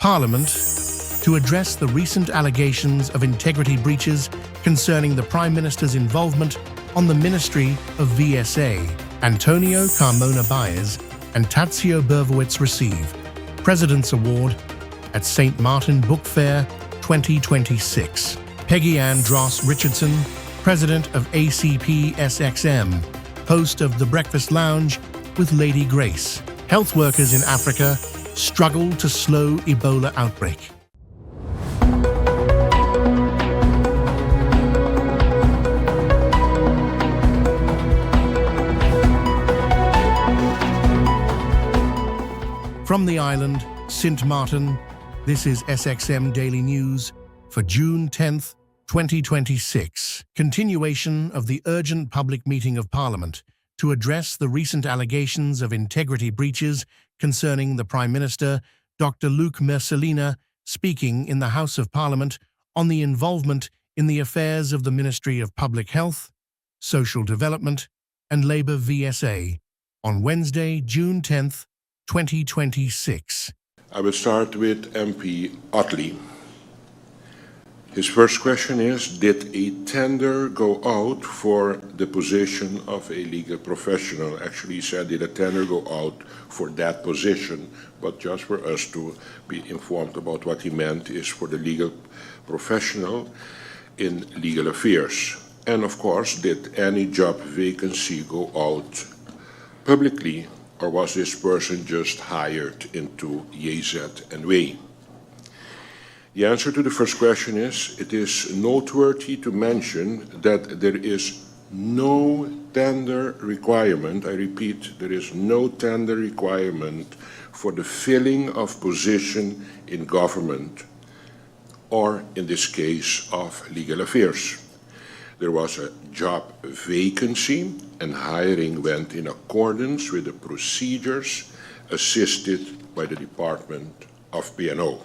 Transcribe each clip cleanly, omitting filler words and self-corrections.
Parliament to address the recent allegations of integrity breaches concerning the Prime Minister's involvement on the Ministry of VSA. Antonio Carmona Baez and Tadzio Berwowitz receive President's Award at St. Martin Book Fair 2026. Peggy Ann Dross Richardson, President of ACP SXM, host of The Breakfast Lounge with Lady Grace. Health workers in Africa struggle to slow Ebola outbreak. From the island, St. Martin, this is SXM Daily News for June 10th, 2026. Continuation of the urgent public meeting of Parliament to address the recent allegations of integrity breaches concerning the Prime Minister, Dr. Luc Mercelina, speaking in the House of Parliament on the involvement in the affairs of the Ministry of Public Health, Social Development and Labour VSA on Wednesday, June 10th, 2026. I will start with MP Otley. His first question is, did a tender go out for the position of a legal professional? Actually, he said, did a tender go out for that position? But just for us to be informed about what he meant is for the legal professional in legal affairs. And of course, did any job vacancy go out publicly, or was this person just hired into YZ and Way? The answer to the first question is, it is noteworthy to mention that there is no tender requirement, I repeat, there is no tender requirement for the filling of position in government, or in this case of legal affairs. There was a job vacancy and hiring went in accordance with the procedures assisted by the Department of P&O.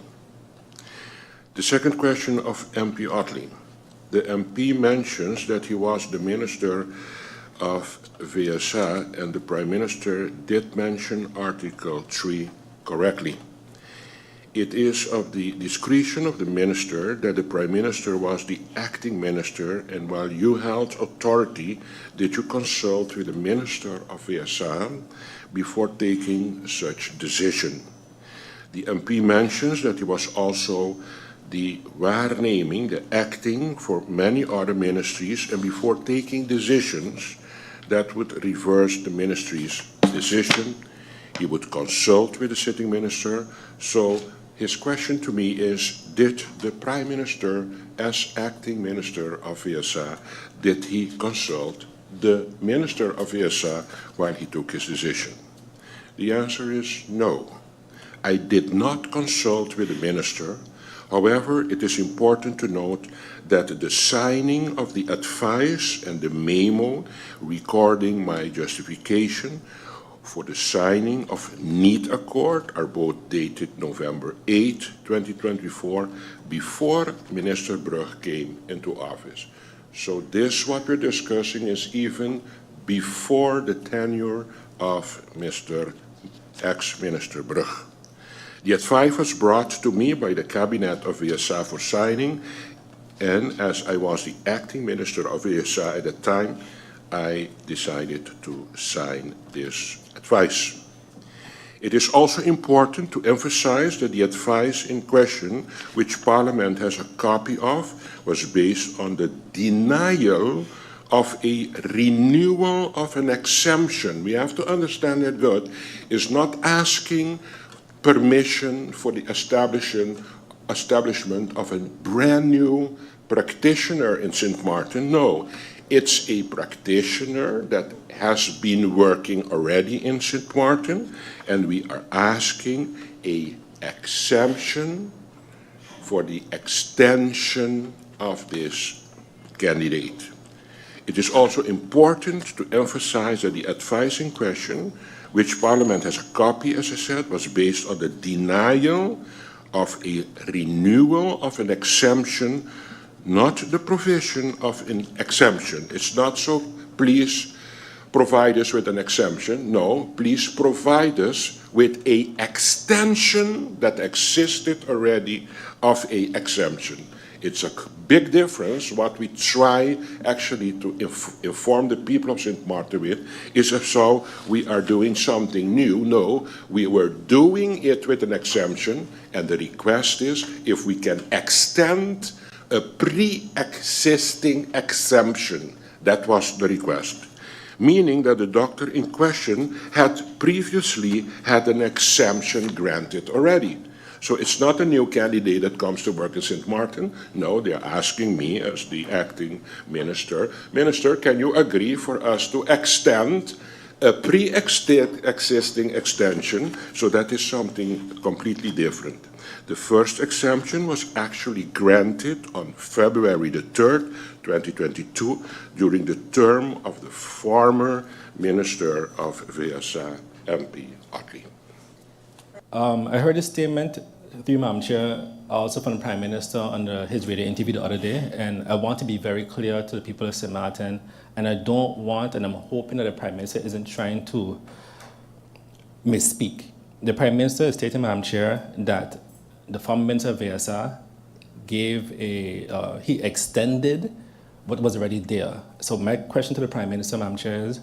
The second question of MP Otley. The MP mentions that he was the Minister of VSA and the Prime Minister did mention Article 3 correctly. It is of the discretion of the Minister that the Prime Minister was the acting Minister, and while you held authority, did you consult with the Minister of VSA before taking such decision? The MP mentions that he was also the waarneming, the acting for many other ministries, and before taking decisions that would reverse the ministry's decision, he would consult with the sitting minister. So his question to me is, did the Prime Minister, as acting Minister of VSA, did he consult the Minister of VSA while he took his decision? The answer is no. I did not consult with the Minister. However, it is important to note that the signing of the advice and the memo recording my justification for the signing of NEET Accord are both dated November 8, 2024, before Minister Brug came into office. So this, what we're discussing, is even before the tenure of Mr. ex-Minister Brug. The advice was brought to me by the Cabinet of VSA for signing, and as I was the acting Minister of VSA at the time, I decided to sign this advice. It is also important to emphasize that the advice in question, which Parliament has a copy of, was based on the denial of a renewal of an exemption. We have to understand that good is not asking permission for the establishment of a brand new practitioner in St. Martin. No, it's a practitioner that has been working already in St. Martin, and we are asking an exemption for the extension of this candidate. It is also important to emphasize that the advice in question, which Parliament has a copy, as I said, was based on the denial of a renewal of an exemption, not the provision of an exemption. It's not so, please provide us with an exemption. No, please provide us with a extension that existed already of a exemption. It's a big difference. What we try actually to inform the people of St. Martin with is as so we are doing something new. No, we were doing it with an exemption, and the request is if we can extend a pre-existing exemption. That was the request. Meaning that the doctor in question had previously had an exemption granted already. So it's not a new candidate that comes to work in St. Martin. No, they're asking me as the acting minister, Minister, can you agree for us to extend a pre-existing extension? So that is something completely different. The first exemption was actually granted on February the 3rd, 2022, during the term of the former Minister of VSA, MP Otley. I heard a statement through Madam Chair, also from the Prime Minister on his radio interview the other day, and I want to be very clear to the people of St. Martin, and I don't want, and I'm hoping that the Prime Minister isn't trying to misspeak. The Prime Minister is stating, Madam Chair, that the former Minister of VSA he extended what was already there. So my question to the Prime Minister, Madam Chair, is,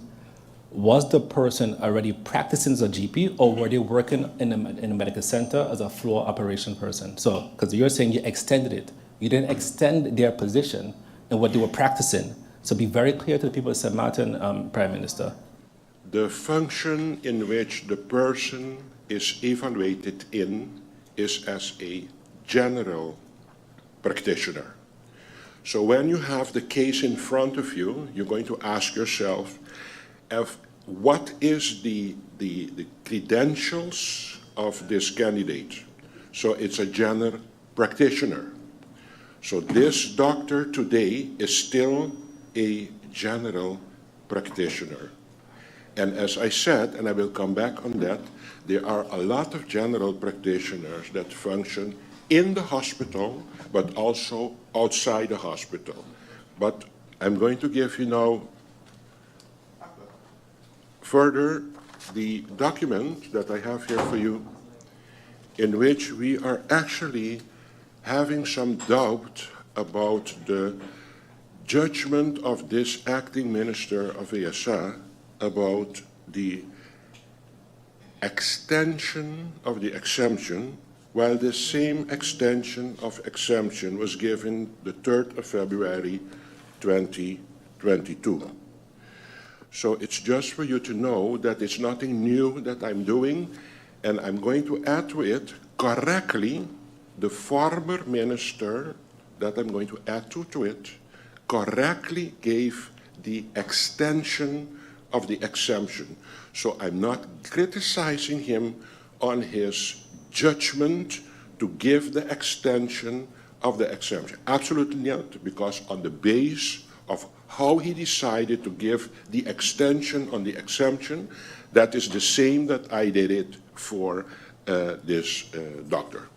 was the person already practicing as a GP, or were they working in a medical center as a floor operation person? So, because you're saying you extended it. You didn't extend their position and what they were practicing. So be very clear to the people of St. Martin, Prime Minister. The function in which the person is evaluated in is as a general practitioner. So when you have the case in front of you, you're going to ask yourself, what is the credentials of this candidate? So it's a general practitioner. So this doctor today is still a general practitioner. And as I said, and I will come back on that, there are a lot of general practitioners that function in the hospital, but also outside the hospital. But I'm going to give you now further the document that I have here for you, in which we are actually having some doubt about the judgment of this acting minister of VSA about the extension of the exemption, while the same extension of exemption was given the 3rd of February 2022. So it's just for you to know that it's nothing new that I'm doing, and I'm going to add to it correctly the former minister that I'm going to add to it correctly gave the extension of the exemption. So I'm not criticizing him on his judgment to give the extension of the exemption. Absolutely not, because on the base of how he decided to give the extension on the exemption, that is the same that I did it for this doctor.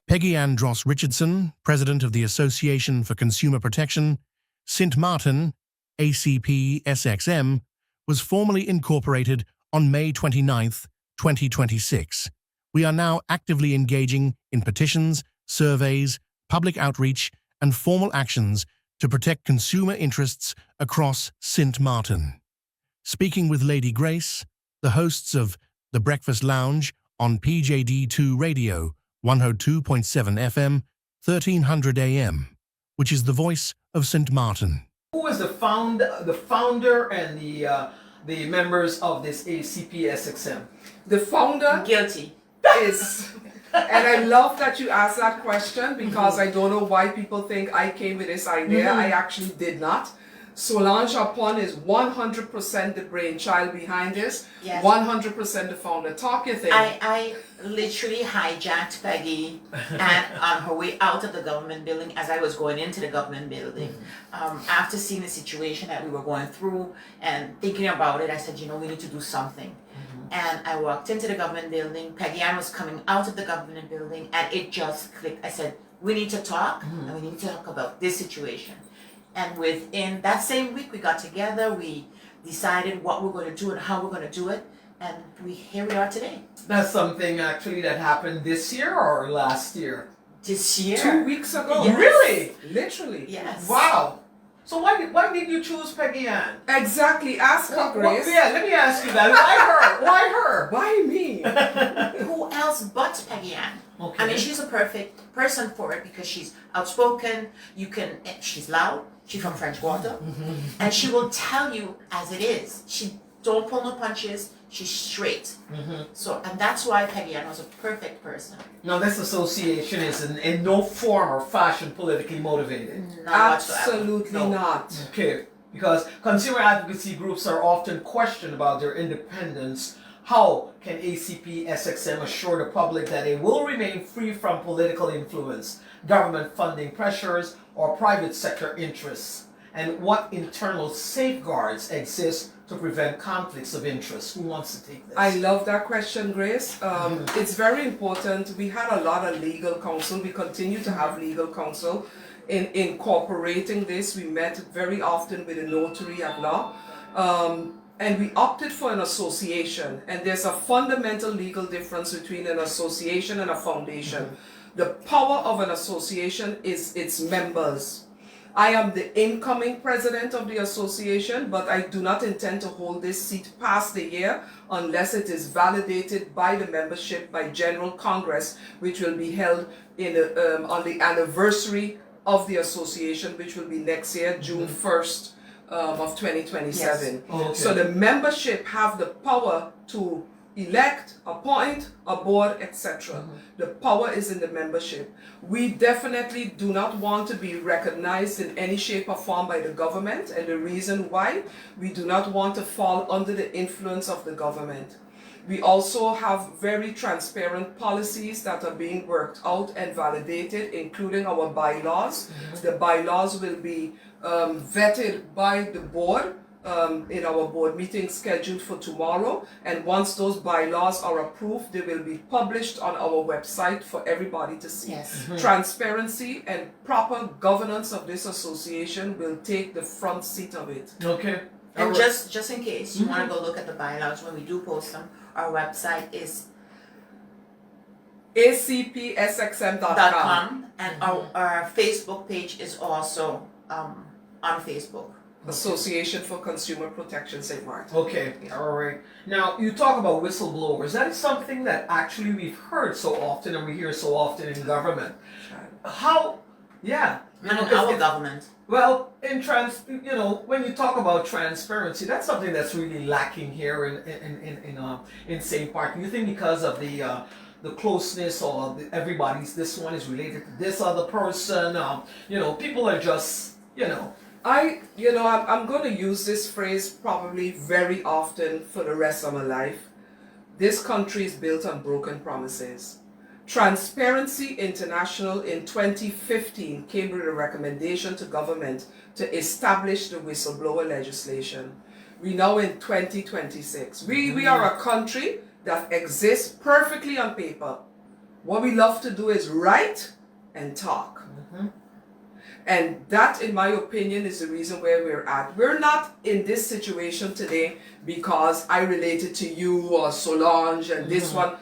Peggy Andros Richardson, President of the Association for Consumer Protection, St. Martin, ACP SXM, was formally incorporated on May 29, 2026. We are now actively engaging in petitions, surveys, public outreach, and formal actions to protect consumer interests across St. Martin. Speaking with Lady Grace, the hosts of The Breakfast Lounge on PJD2 Radio, 102.7 FM, 1300 AM, which is the voice of St. Martin. Who is the founder and the members of this ACP SXM? The founder Guilty. is, and I love that you asked that question, because I don't know why people think I came with this idea. I actually did not. Solange Apon is 100% the brainchild behind this. Yes. 100% the founder. Talk your thing. I literally hijacked Peggy and on her way out of the government building as I was going into the government building. After seeing the situation that we were going through and thinking about it, I said, we need to do something. And I walked into the government building. Peggy Ann was coming out of the government building, and it just clicked. I said, we need to talk, and we need to talk about this situation. And within that same week, we got together, we decided what we're going to do and how we're going to do it. and here we are today. That's something actually that happened this year or last year? This year. 2 weeks ago. Yes. Really? Literally. Yes. Wow. So why did you choose Peggy Ann? Exactly. Ask her, Grace. Yeah, let me ask you that. Why her? Why her? Why me? Who else but Peggy Ann? Okay. I mean, she's a perfect person for it because she's outspoken. She's loud. She's from French Quarter, and she will tell you as it is. She don't pull no punches. She's straight. So, and that's why Peggy Ann was a perfect person. Now, this association is in no form or fashion politically motivated. Not whatsoever. Absolutely No. not. Okay, because consumer advocacy groups are often questioned about their independence. How can ACP SXM assure the public that it will remain free from political influence, government funding pressures, or private sector interests? And what internal safeguards exist to prevent conflicts of interest? Who wants to take this? I love that question, Grace. It's very important. We had a lot of legal counsel. We continue to have legal counsel in incorporating this. We met very often with a notary at law. And we opted for an association. And there's a fundamental legal difference between an association and a foundation. The power of an association is its members. I am the incoming president of the association, but I do not intend to hold this seat past the year unless it is validated by the membership by General Congress, which will be held on the anniversary of the association, which will be next year, June 1st of 2027. Yes. Oh, okay. So the membership have the power to elect, appoint a board, etc. The power is in the membership. We definitely do not want to be recognized in any shape or form by the government, and the reason why, we do not want to fall under the influence of the government. We also have very transparent policies that are being worked out and validated, including our bylaws. The bylaws will be vetted by the board in our board meeting scheduled for tomorrow, and once those bylaws are approved, they will be published on our website for everybody to see. Yes. Transparency and proper governance of this association will take the front seat of it. Okay. And just in case you want to go look at the bylaws when we do post them, our website is acpsxm.com. and our Facebook page is also on Facebook. Association for Consumer Protection, St. Martin. Okay, all right. Now, you talk about whistleblowers. That is something that actually we've heard so often and we hear so often in government. How, yeah. And in our government. Well, when you talk about transparency, that's something that's really lacking here in St. Martin. You think because of the closeness or everybody's, this one is related to this other person, people are just, I'm going to use this phrase probably very often for the rest of my life. This country is built on broken promises. Transparency International in 2015 came with a recommendation to government to establish the whistleblower legislation. We now in 2026. We are a country that exists perfectly on paper. What we love to do is write and talk. And that, in my opinion, is the reason where we're at. We're not in this situation today because I related to you or Solange and this one.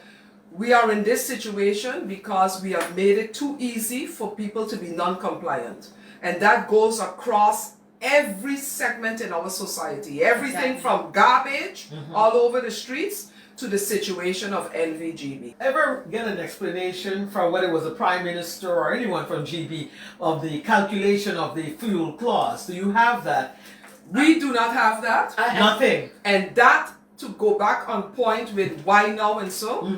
We are in this situation because we have made it too easy for people to be non-compliant. And that goes across every segment in our society. Everything from garbage all over the streets to the situation of NVGB. Ever get an explanation from whether it was the Prime Minister or anyone from GB of the calculation of the fuel clause? Do you have that? We do not have that. Nothing. And that, to go back on point with why now and so,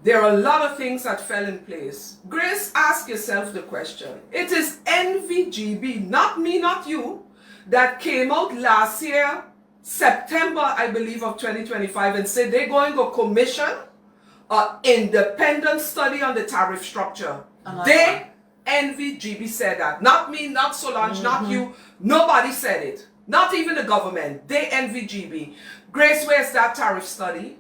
there are a lot of things that fell in place. Grace, ask yourself the question. It is NVGB, not me, not you, that came out last year, September, I believe, of 2025, and said they're going to commission an independent study on the tariff structure. NVGB said that. Not me, not Solange, not you. Nobody said it. Not even the government. NVGB. Grace, where's that tariff study?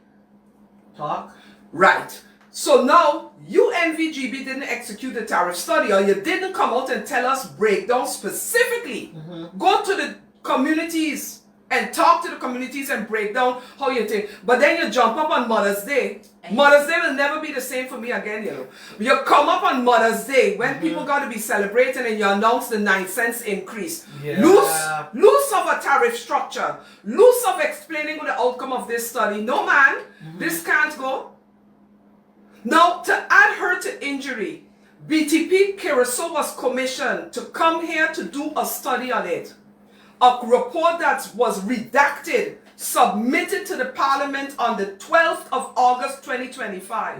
Talk. Right. So now, you NVGB didn't execute the tariff study, or you didn't come out and tell us breakdown specifically. Go to the communities and talk to the communities and break down how you think. But then you jump up on Mother's Day. Mother's Day will never be the same for me again, you know. You come up on Mother's Day when people got to be celebrating and you announce the 9 cents increase. Yeah. Loose of a tariff structure. Loose of explaining the outcome of this study. No, man, this can't go. Now, to add her to injury, BTP Carousel was commissioned to come here to do a study on it. A report that was redacted, submitted to the Parliament on the 12th of August 2025.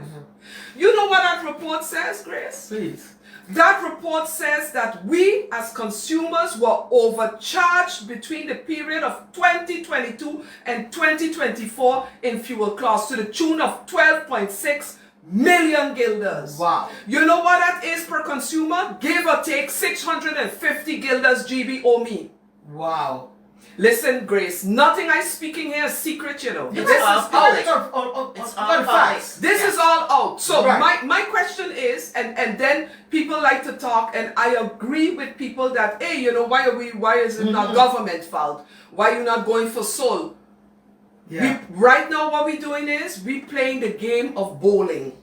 You know what that report says, Grace? Please. That report says that we as consumers were overcharged between the period of 2022 and 2024 in fuel costs to the tune of 12.6 million guilders. Wow. You know what that is per consumer? Give or take 650 guilders GB owe me. Wow. Listen, Grace, nothing I speaking here is secret, you know. It's This all is public. out. It's all public. This is all out. So Right. my question is, and then people like to talk, and I agree with people that, hey, you know, why is it not government fault? Why you not going for soul? Yeah. Right now what we doing is we playing the game of bowling.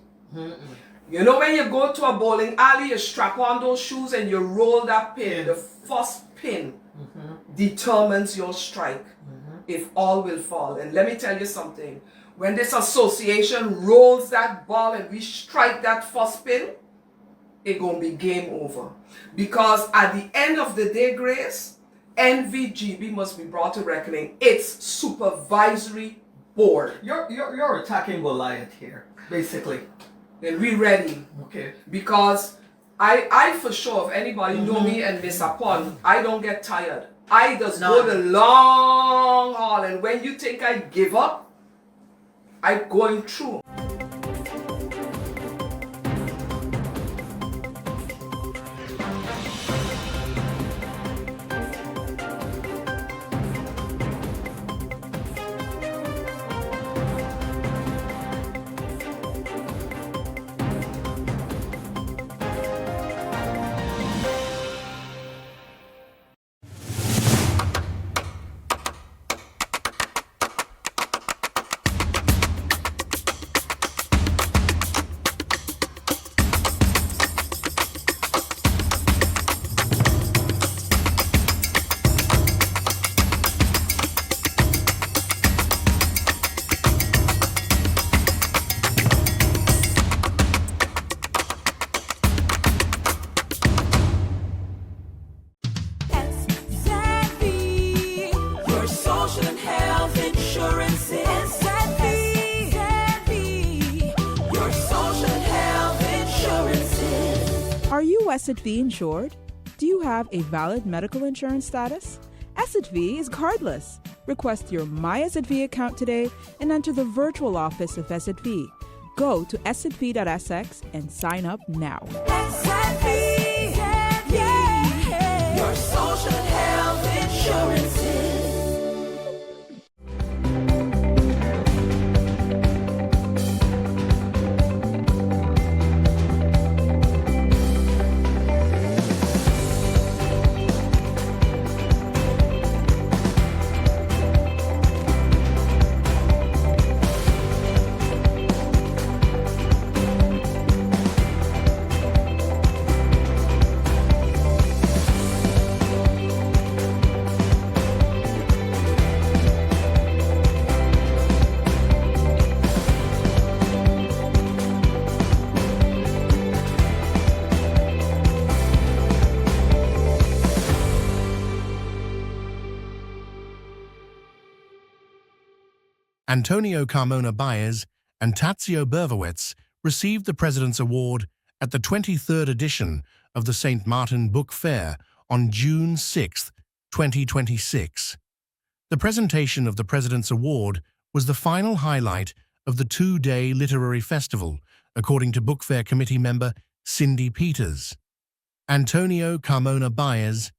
You know when you go to a bowling alley, you strap on those shoes and you roll that pin. The first pin determines your strike, if all will fall. And let me tell you something. When this association rolls that ball and we strike that first pin, it's going to be game over. Because at the end of the day, Grace, NVGB must be brought to reckoning. It's supervisory board. You're attacking Goliath here, basically. And we ready. Okay. Because I for sure, if anybody know me and Miss Upon, I don't get tired. I just go the long haul. And when you think I give up, I'm going through. Are you SXV insured? Do you have a valid medical insurance status? SXV is cardless. Request your My SXV account today and enter the virtual office of SXV. Go to sxv.sx and sign up now. SXV, yeah. Your social and health insurances. Antonio Carmona Baez and Tadzio Berwowitz received the President's Award at the 23rd edition of the St. Martin Book Fair on June 6, 2026. The presentation of the President's Award was the final highlight of the two-day literary festival, according to Book Fair Committee member Cindy Peters. Antonio Carmona Baez,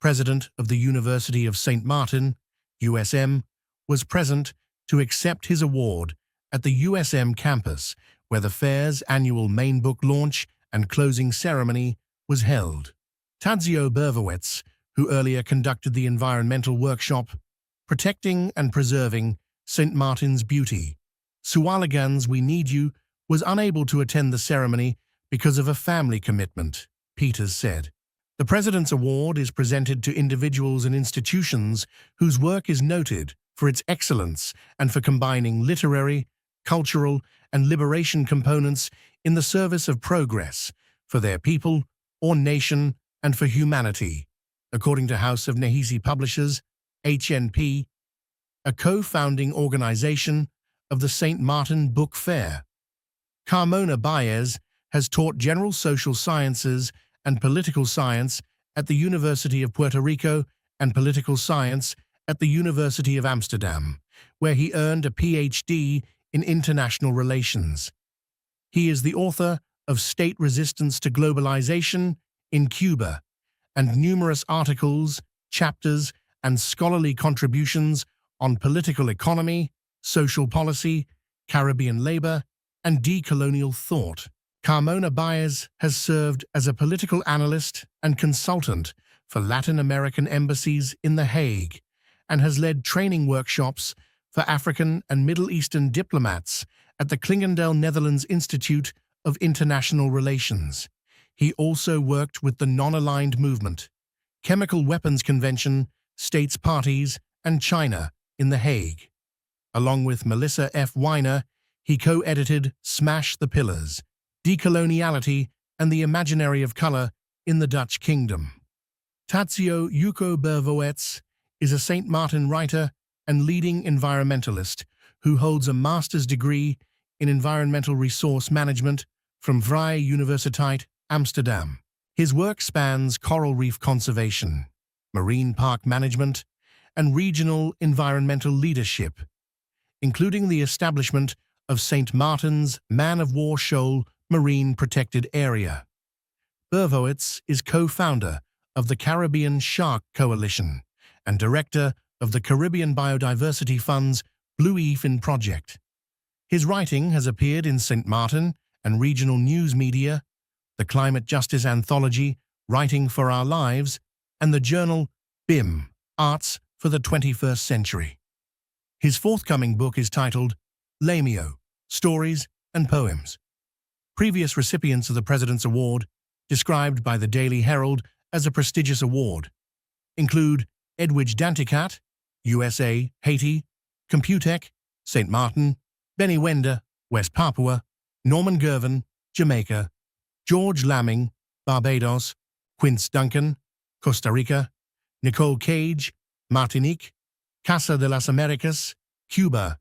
President of the University of St. Martin, USM, was present to accept his award at the USM campus, where the fair's annual main book launch and closing ceremony was held. Tadzio Berwowitz, who earlier conducted the environmental workshop, protecting and preserving St. Martin's beauty. Sualigans We Need You was unable to attend the ceremony because of a family commitment, Peters said. The President's Award is presented to individuals and institutions whose work is noted for its excellence and for combining literary, cultural, and liberation components in the service of progress for their people or nation and for humanity, according to House of Nehisi Publishers, HNP, a co-founding organization of the St. Martin Book Fair. Carmona Baez has taught general social sciences and political science at the University of Puerto Rico and political science at the University of Amsterdam, where he earned a PhD in international relations. He is the author of State Resistance to Globalization in Cuba and numerous articles, chapters, and scholarly contributions on political economy, social policy, Caribbean labor, and decolonial thought. Carmona Baez has served as a political analyst and consultant for Latin American embassies in The Hague and has led training workshops for African and Middle Eastern diplomats at the Klingendel Netherlands Institute of International Relations. He also worked with the Non-Aligned Movement, Chemical Weapons Convention, States Parties, and China in The Hague. Along with Melissa F. Weiner, he co-edited Smash the Pillars, Decoloniality and the Imaginary of Color in the Dutch Kingdom. Tadzio Yuko Bervoets is a St. Martin writer and leading environmentalist who holds a master's degree in environmental resource management from Vrije Universiteit, Amsterdam. His work spans coral reef conservation, marine park management, and regional environmental leadership, including the establishment of St. Martin's Man-of-War Shoal Marine Protected Area. Bervoets is co-founder of the Caribbean Shark Coalition and director of the Caribbean Biodiversity Fund's Blue Efin Project. His writing has appeared in St. Martin and regional news media, the Climate Justice Anthology, Writing for Our Lives, and the journal BIM, Arts for the 21st Century. His forthcoming book is titled Lamio, Stories and Poems. Previous recipients of the President's Award, described by the Daily Herald as a prestigious award, include Edwidge Danticat, USA, Haiti, Computech, St. Martin, Benny Wender, West Papua, Norman Gervin, Jamaica, George Lamming, Barbados, Quince Duncan, Costa Rica, Nicole Cage, Martinique, Casa de las Americas, Cuba,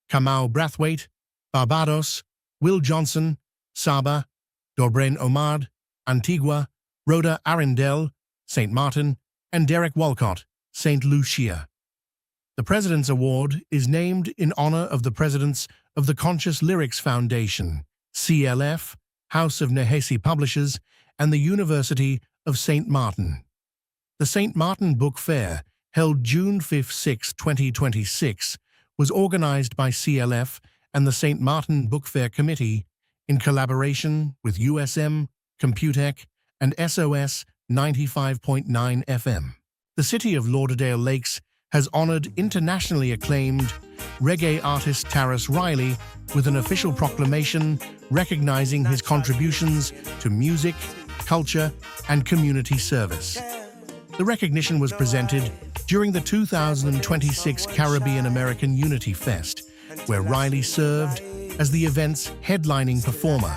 Kamau Brathwaite, Barbados, Will Johnson, Saba, Dorbrain Omard, Antigua, Rhoda Arundel, St. Martin, and Derek Walcott, St. Lucia. The President's Award is named in honor of the presidents of the Conscious Lyrics Foundation, CLF, House of Nehesi Publishers, and the University of St. Martin. The St. Martin Book Fair, held June 5-6, 2026, was organized by CLF and the St. Martin Book Fair Committee in collaboration with USM, Computech, and SOS 95.9 FM. The city of Lauderdale Lakes has honored internationally acclaimed reggae artist Tarrus Riley with an official proclamation recognizing his contributions to music, culture, and community service. The recognition was presented during the 2026 Caribbean American Unity Fest, where Riley served as the event's headlining performer.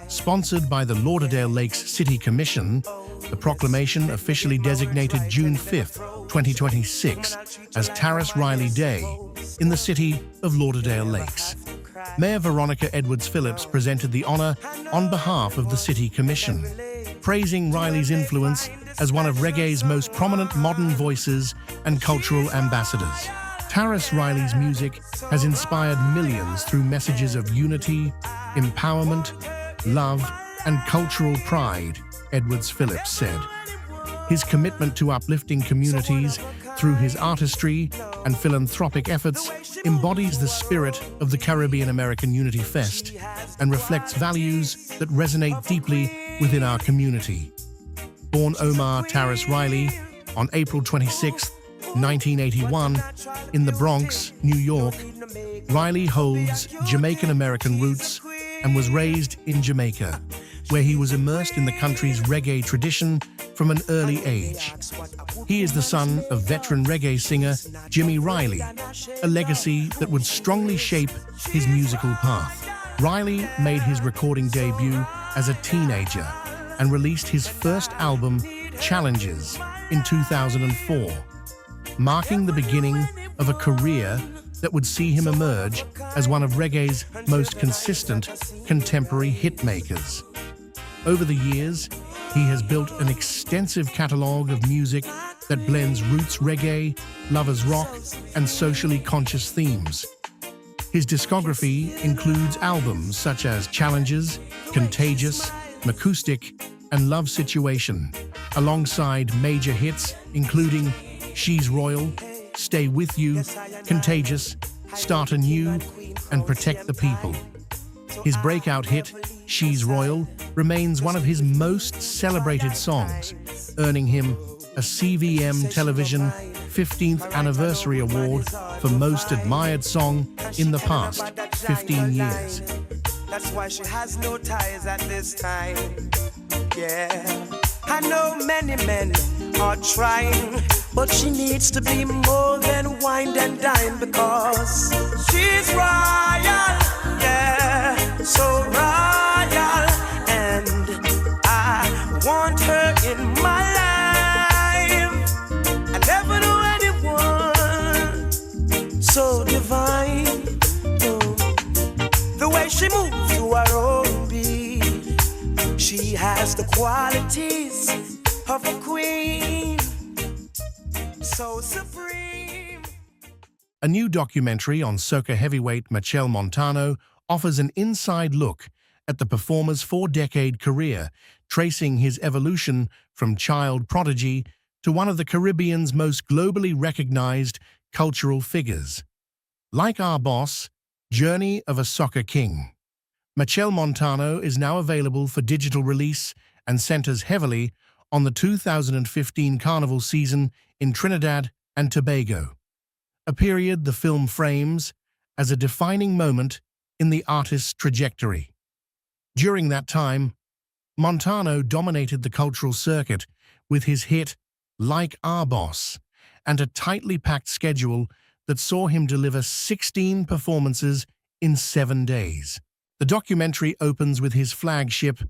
Sponsored by the Lauderdale Lakes City Commission, the proclamation officially designated June 5, 2026 as Tarrus Riley Day in the city of Lauderdale Lakes. Mayor Veronica Edwards-Phillips presented the honor on behalf of the City Commission, praising Riley's influence as one of reggae's most prominent modern voices and cultural ambassadors. Tarrus Riley's music has inspired millions through messages of unity, empowerment, love, and cultural pride, Edwards-Phillips said. His commitment to uplifting communities through his artistry and philanthropic efforts embodies the spirit of the Caribbean American Unity Fest and reflects values that resonate deeply within our community. Born Omar Tarrus Riley on April 26, 1981, in the Bronx, New York, Riley holds Jamaican-American roots and was raised in Jamaica, where he was immersed in the country's reggae tradition from an early age. He is the son of veteran reggae singer Jimmy Riley, a legacy that would strongly shape his musical path. Riley made his recording debut as a teenager and released his first album, Challenges, in 2004, marking the beginning of a career that would see him emerge as one of reggae's most consistent contemporary hitmakers. Over the years, he has built an extensive catalogue of music that blends roots reggae, lovers rock, and socially conscious themes. His discography includes albums such as Challenges, Contagious, Acoustic, and Love Situation, alongside major hits including She's Royal, Stay With You, Contagious, Start Anew, and Protect the People. His breakout hit, She's Royal, remains one of his most celebrated songs, earning him a CVM Television 15th Anniversary Award for Most Admired Song in the past 15 years. That's why she has no ties at this time. Yeah, I know many men are trying, but she needs to be more than wine and dine because she's royal, yeah, so royal, and I want her in my life. I never knew anyone so divine. The way she moves to her own beat, she has the qualities of a queen, so supreme. A new documentary on soca heavyweight Machel Montano offers an inside look at the performer's 4-decade career, tracing his evolution from child prodigy to one of the Caribbean's most globally recognized cultural figures. Like Our Boss, Journey of a Soca King, Machel Montano is now available for digital release and centers heavily on the 2015 Carnival season in Trinidad and Tobago, a period the film frames as a defining moment in the artist's trajectory. During that time, Montano dominated the cultural circuit with his hit Like Our Boss and a tightly packed schedule that saw him deliver 16 performances in 7 days. The documentary opens with his flagship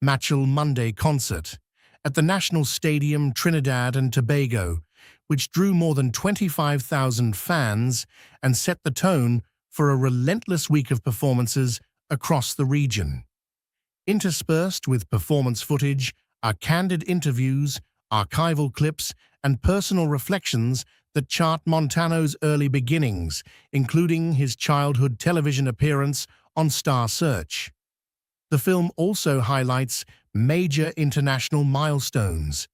Machel Monday concert at the National Stadium, Trinidad and Tobago, which drew more than 25,000 fans and set the tone for a relentless week of performances across the region. Interspersed with performance footage are candid interviews, archival clips, and personal reflections that chart Montano's early beginnings, including his childhood television appearance on Star Search. The film also highlights major international milestones,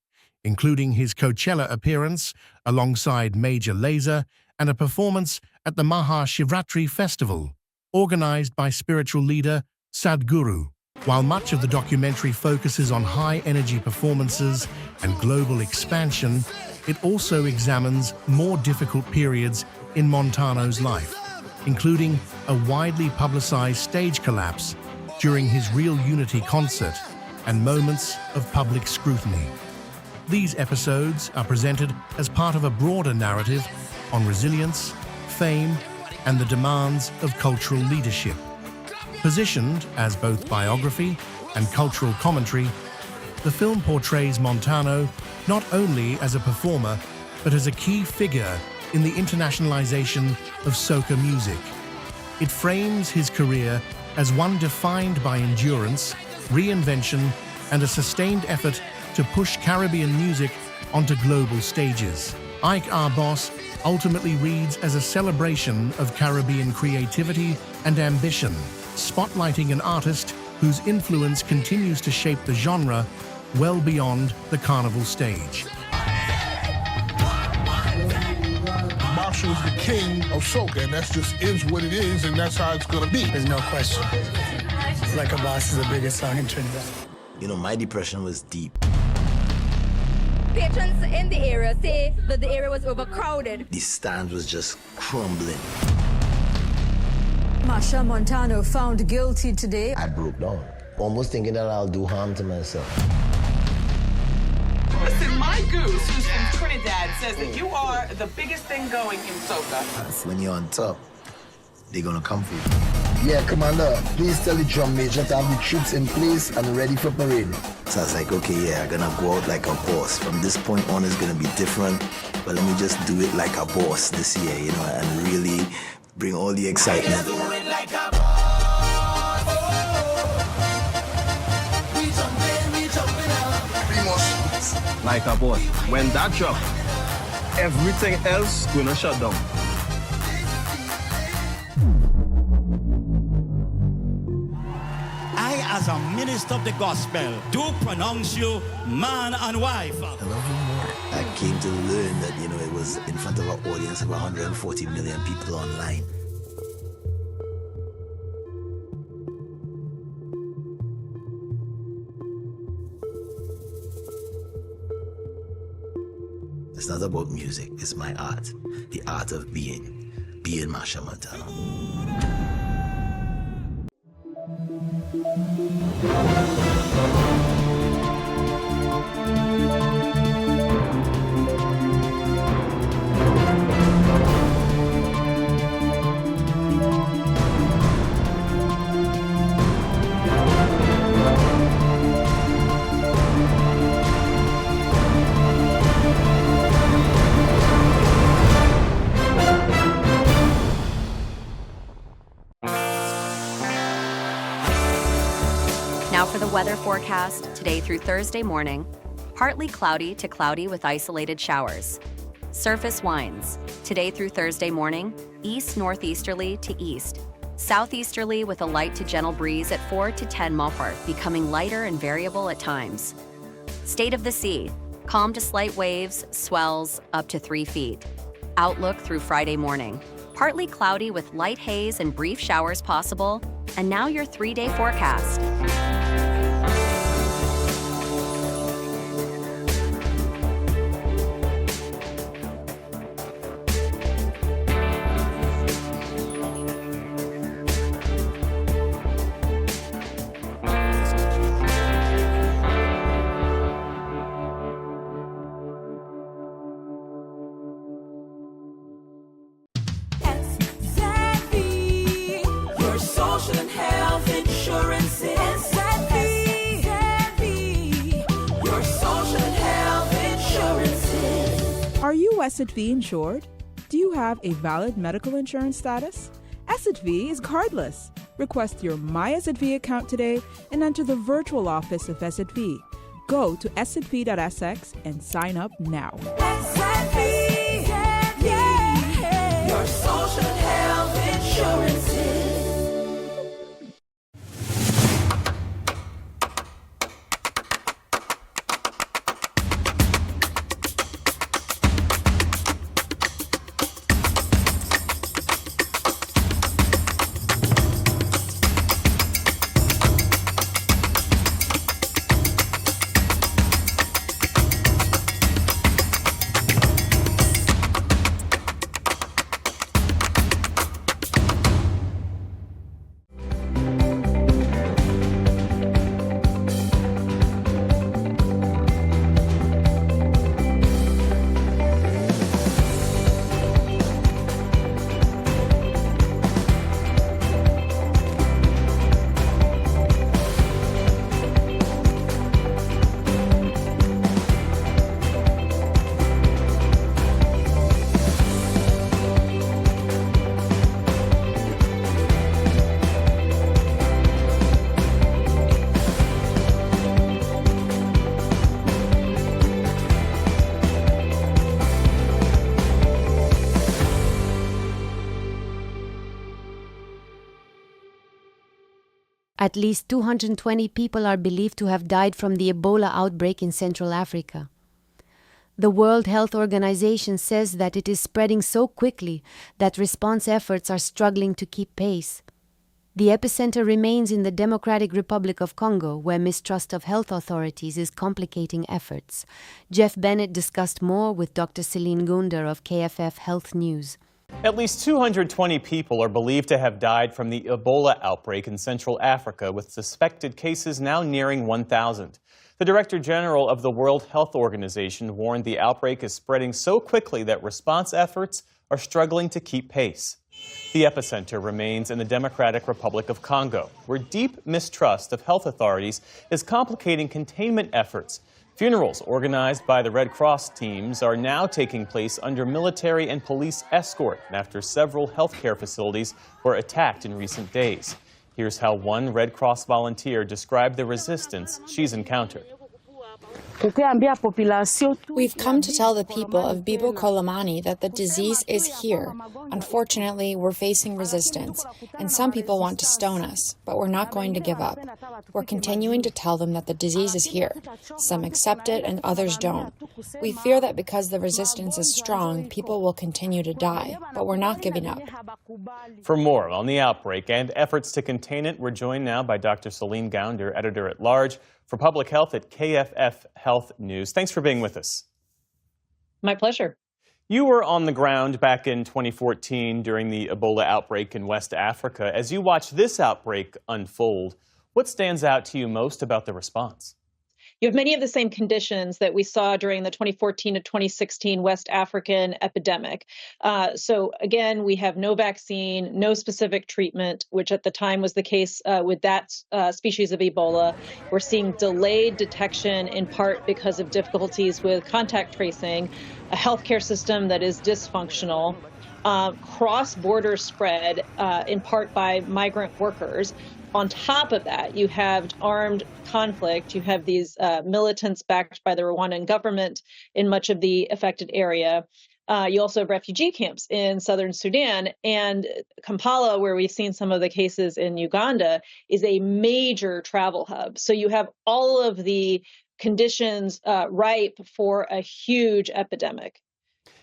including his Coachella appearance alongside Major Lazer and a performance at the Maha Shivratri Festival, organized by spiritual leader Sadhguru. While much of the documentary focuses on high-energy performances and global expansion, it also examines more difficult periods in Montano's life, including a widely publicized stage collapse during his Real Unity concert and moments of public scrutiny. These episodes are presented as part of a broader narrative on resilience, fame, and the demands of cultural leadership. Positioned as both biography and cultural commentary, the film portrays Montano not only as a performer, but as a key figure in the internationalization of soca music. It frames his career as one defined by endurance, reinvention, and a sustained effort to push Caribbean music onto global stages. Like Our Boss ultimately reads as a celebration of Caribbean creativity and ambition, spotlighting an artist whose influence continues to shape the genre well beyond the carnival stage. Marshall's the king of soca, and that's just is what it is, and that's how it's gonna be. There's no question. Like a Boss is the biggest song in Trinidad. You know, my depression was deep. Patrons in the area say that the area was overcrowded. The stand was just crumbling. Marsha Montano found guilty today. I broke down, almost thinking that I'll do harm to myself. Listen, my goose, who's from Trinidad, says that you are the biggest thing going in soca. When you're on top, they're gonna come for you. Yeah, Commander, please tell the drum major to have the troops in place and ready for parade. So I was like, okay, yeah, I'm gonna go out like a boss. From this point on, it's gonna be different, but let me just do it like a boss this year, you know, and really bring all the excitement. Like a boss. When that drop, everything else gonna shut down. I, as a minister of the gospel, do pronounce you man and wife. I love you more. I came to learn that, you know, it was in front of an audience of 140 million people online. It's not about music, it's my art. The art of being Marsha Montano. Now for the weather forecast, today through Thursday morning. Partly cloudy to cloudy with isolated showers. Surface winds, today through Thursday morning, east-northeasterly to east. Southeasterly with a light to gentle breeze at 4 to 10 mph, becoming lighter and variable at times. State of the sea, calm to slight waves, swells up to 3 feet. Outlook through Friday morning. Partly cloudy with light haze and brief showers possible. And now your 3-day forecast. Your social and health insurance is your social and health insurance. Are you SXV insured? Do you have a valid medical insurance status? SXV is cardless. Request your My SXV account today and enter the virtual office of SXV. Go to sxv.sx and sign up now. Your social and health insurance is. At least 220 people are believed to have died from the Ebola outbreak in Central Africa. The World Health Organization says that it is spreading so quickly that response efforts are struggling to keep pace. The epicenter remains in the Democratic Republic of Congo, where mistrust of health authorities is complicating efforts. Jeff Bennett discussed more with Dr. Celine Gunder of KFF Health News. At least 220 people are believed to have died from the Ebola outbreak in Central Africa, with suspected cases now nearing 1,000. The Director General of the World Health Organization warned the outbreak is spreading so quickly that response efforts are struggling to keep pace. The epicenter remains in the Democratic Republic of Congo, where deep mistrust of health authorities is complicating containment efforts. Funerals organized by the Red Cross teams are now taking place under military and police escort after several healthcare facilities were attacked in recent days. Here's how one Red Cross volunteer described the resistance she's encountered. We've come to tell the people of Bibo Kolomani that the disease is here. Unfortunately, we're facing resistance, and some people want to stone us, but we're not going to give up. We're continuing to tell them that the disease is here. Some accept it and others don't. We fear that because the resistance is strong, people will continue to die, but we're not giving up. For more on the outbreak and efforts to contain it, we're joined now by Dr. Celine Gunder, editor-at-large for Public Health at KFF Health News. Thanks for being with us. My pleasure. You were on the ground back in 2014 during the Ebola outbreak in West Africa. As you watch this outbreak unfold, what stands out to you most about the response? You have many of the same conditions that we saw during the 2014 to 2016 West African epidemic. So again, we have no vaccine, no specific treatment, which at the time was the case with that species of Ebola. We're seeing delayed detection in part because of difficulties with contact tracing, a healthcare system that is dysfunctional, cross-border spread in part by migrant workers. On top of that, you have armed conflict. You have these militants backed by the Rwandan government in much of the affected area. You also have refugee camps in southern Sudan. And Kampala, where we've seen some of the cases in Uganda, is a major travel hub. So you have all of the conditions ripe for a huge epidemic.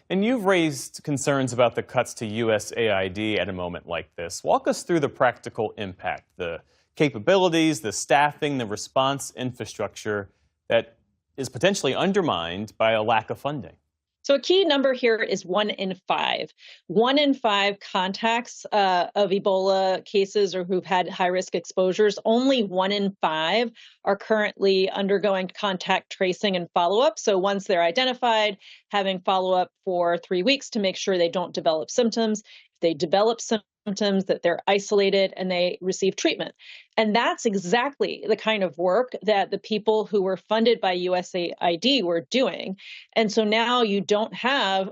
And you've raised concerns about the cuts to USAID at a moment like this. Walk us through the practical impact, the capabilities, the staffing, the response infrastructure that is potentially undermined by a lack of funding. So a key number here is 1 in 5. 1 in 5 contacts of Ebola cases or who've had high-risk exposures, only 1 in 5 are currently undergoing contact tracing and follow-up. So once they're identified, having follow-up for 3 weeks to make sure they don't develop symptoms. If they develop symptoms, that they're isolated and they receive treatment. And that's exactly the kind of work that the people who were funded by USAID were doing. And so now you don't have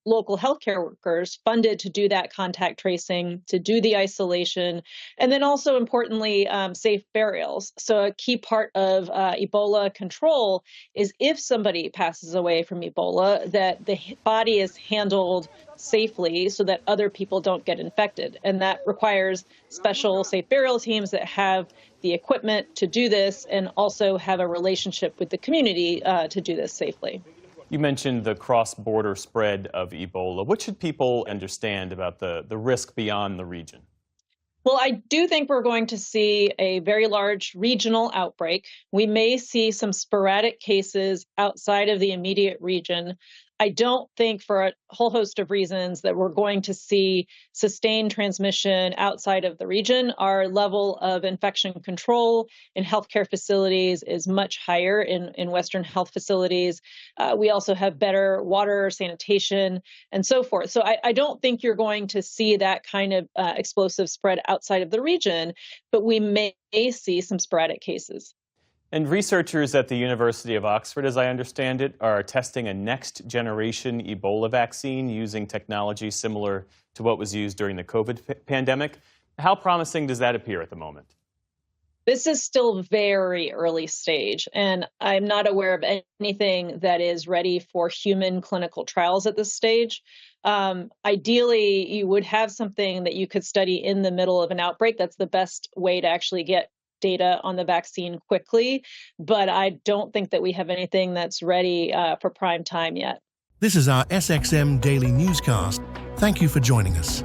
local healthcare workers funded to do that contact tracing, to do the isolation, and then also importantly, safe burials. So a key part of Ebola control is if somebody passes away from Ebola, that the body is handled safely so that other people don't get infected. And that requires special safe burial teams that have the equipment to do this and also have a relationship with the community to do this safely. You mentioned the cross-border spread of Ebola. What should people understand about the risk beyond the region? Well, I do think we're going to see a very large regional outbreak. We may see some sporadic cases outside of the immediate region. I don't think for a whole host of reasons that we're going to see sustained transmission outside of the region. Our level of infection control in healthcare facilities is much higher in Western health facilities. We also have better water, sanitation, and so forth. So I don't think you're going to see that kind of explosive spread outside of the region, but we may see some sporadic cases. And researchers at the University of Oxford, as I understand it, are testing a next-generation Ebola vaccine using technology similar to what was used during the COVID pandemic. How promising does that appear at the moment? This is still very early stage, and I'm not aware of anything that is ready for human clinical trials at this stage. Ideally, you would have something that you could study in the middle of an outbreak. That's the best way to actually get data on the vaccine quickly, but I don't think that we have anything that's ready for prime time yet. This is our SXM Daily Newscast. Thank you for joining us.